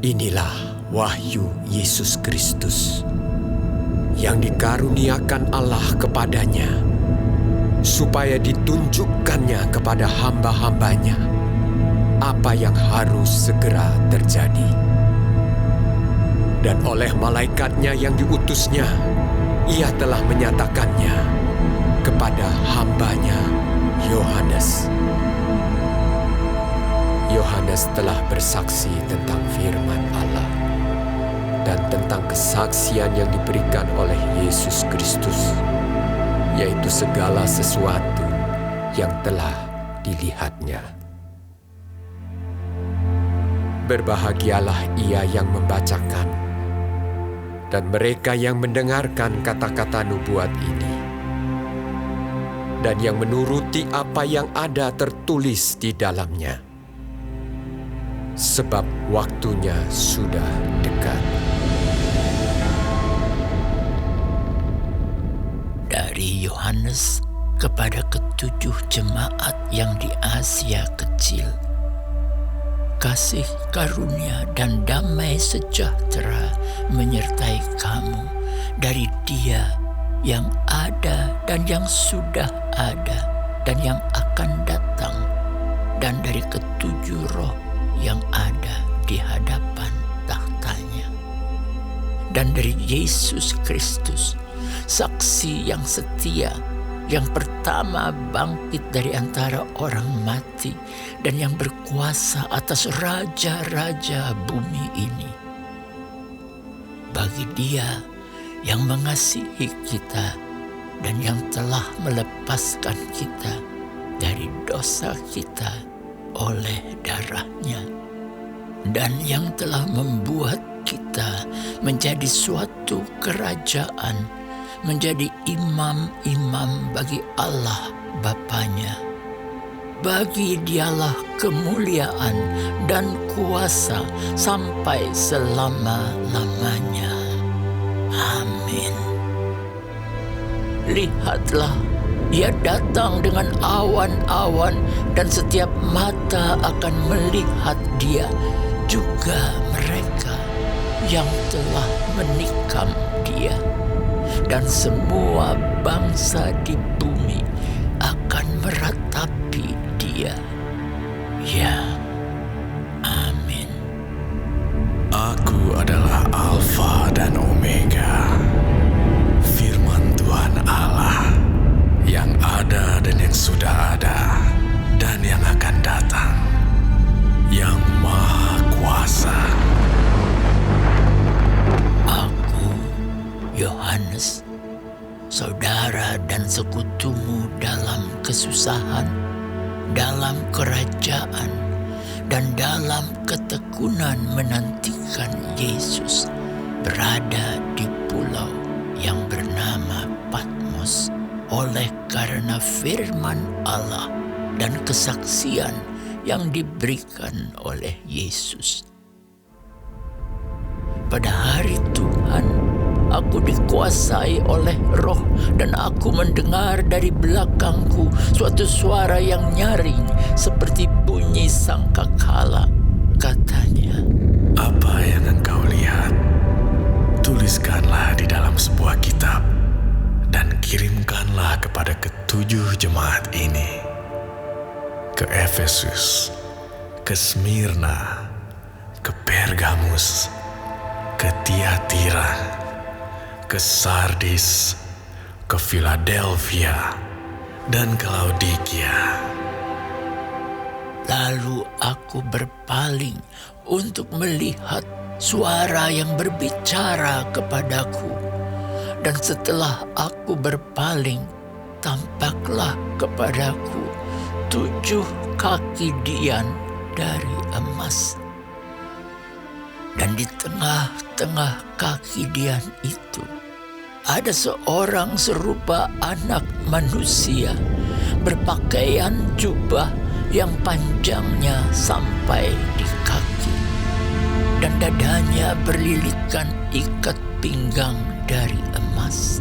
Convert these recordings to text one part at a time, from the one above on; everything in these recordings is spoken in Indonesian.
Inilah wahyu Yesus Kristus yang dikaruniakan Allah kepadanya, supaya ditunjukkannya kepada hamba-hambanya apa yang harus segera terjadi. Dan oleh malaikatnya yang diutusnya, ia telah menyatakannya kepada hambanya Yohanes. Yohanes telah bersaksi tentang firman Allah dan tentang kesaksian yang diberikan oleh Yesus Kristus, yaitu segala sesuatu yang telah dilihatnya. Berbahagialah ia yang membacakan dan mereka yang mendengarkan kata-kata nubuat ini, dan yang menuruti apa yang ada tertulis di dalamnya, sebab waktunya sudah dekat. Dari Yohanes kepada ketujuh jemaat yang di Asia Kecil, kasih karunia dan damai sejahtera menyertai kamu dari Dia yang ada dan yang sudah ada dan yang akan datang, dan dari ketujuh roh yang ada di hadapan tahtanya, dan dari Yesus Kristus, saksi yang setia, yang pertama bangkit dari antara orang mati dan yang berkuasa atas raja-raja bumi ini. Bagi Dia yang mengasihi kita dan yang telah melepaskan kita dari dosa kita oleh darah-Nya, dan yang telah membuat kita menjadi suatu kerajaan, menjadi imam-imam bagi Allah Bapa-Nya. Bagi Dialah kemuliaan dan kuasa sampai selama-lamanya. Amin. Lihatlah, Ia datang dengan awan-awan, dan setiap mata akan melihat Dia, juga mereka yang telah menikam Dia. Dan semua bangsa di bumi akan meratapi Dia. Ya, amin. Aku adalah Alfa dan Omega, firman Tuhan Allah, yang ada dan yang sudah ada dan yang akan datang, yang Maha Kuasa. Aku, Yohanes, saudara dan sekutumu dalam kesusahan, dalam kerajaan, dan dalam ketekunan menantikan Yesus, berada di pulau yang bernama Patmos, oleh karena firman Allah dan kesaksian yang diberikan oleh Yesus. Pada hari Tuhan, aku dikuasai oleh Roh, dan aku mendengar dari belakangku suatu suara yang nyaring seperti bunyi sangkakala. Katanya, Apa yang engkau lihat, tuliskanlah di dalam sebuah kitab dan kirimkanlah kepada ketujuh jemaat ini: ke Efesus, ke Smyrna, ke Pergamus, ke Tiatira, ke Sardis, ke Philadelphia, dan ke Laodikia. lalu aku berpaling untuk melihat suara yang berbicara kepadaku. Dan setelah aku berpaling, tampaklah kepadaku 7 kaki dian dari emas. Dan di tengah-tengah kaki dian itu ada seorang serupa anak manusia, berpakaian jubah yang panjangnya sampai di kaki, dan dadanya berlilitkan ikat pinggang dari emas.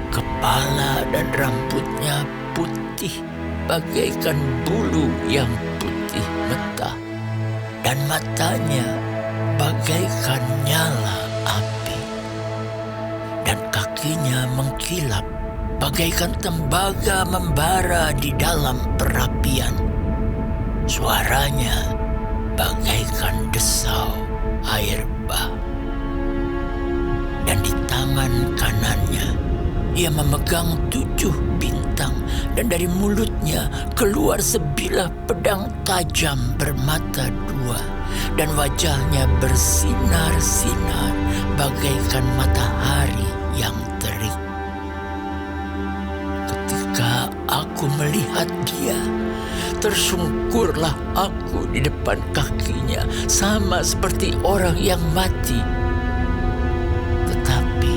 Kepala dan rambutnya putih bagaikan bulu yang putih mentah, dan dan matanya bagaikan nyala api, dan kakinya mengkilap bagaikan tembaga membara di dalam perapian. Suaranya bagaikan desau air bah. Dan di tangan kanannya ia memegang 7 bintang, dan dari mulutnya keluar sebilah pedang tajam bermata 2, dan wajahnya bersinar-sinar bagaikan matahari yang terik. Ketika aku melihat dia, tersungkurlah aku di depan kakinya, sama seperti orang yang mati. Tetapi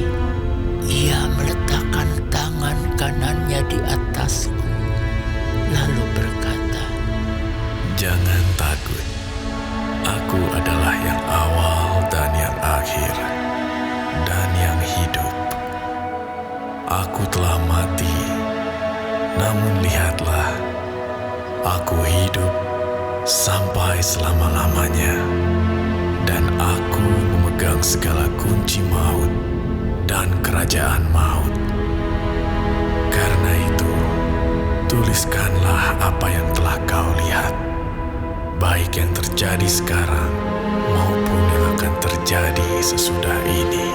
ia meletakkan tangan kanannya di atasku, lalu berkata, Jangan takut, aku adalah yang awal dan yang akhir, dan yang hidup. Aku telah mati, namun lihatlah, aku hidup sampai selama-lamanya, dan aku memegang segala kunci maut dan kerajaan maut. Karena itu, tuliskanlah apa yang telah kau lihat, baik yang terjadi sekarang maupun yang akan terjadi sesudah ini.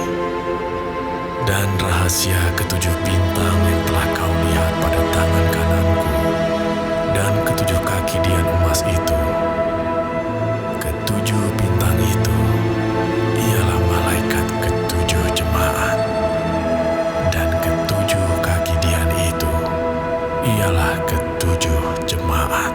Dan rahasia ke-7 bintang yang telah kau lihat pada tangan kananku dan ke-7 kaki dian emas itu. Ke-7 bintang itu ialah malaikat ke-7 jemaat, dan ke-7 kaki dian itu ialah ke-7 jemaat.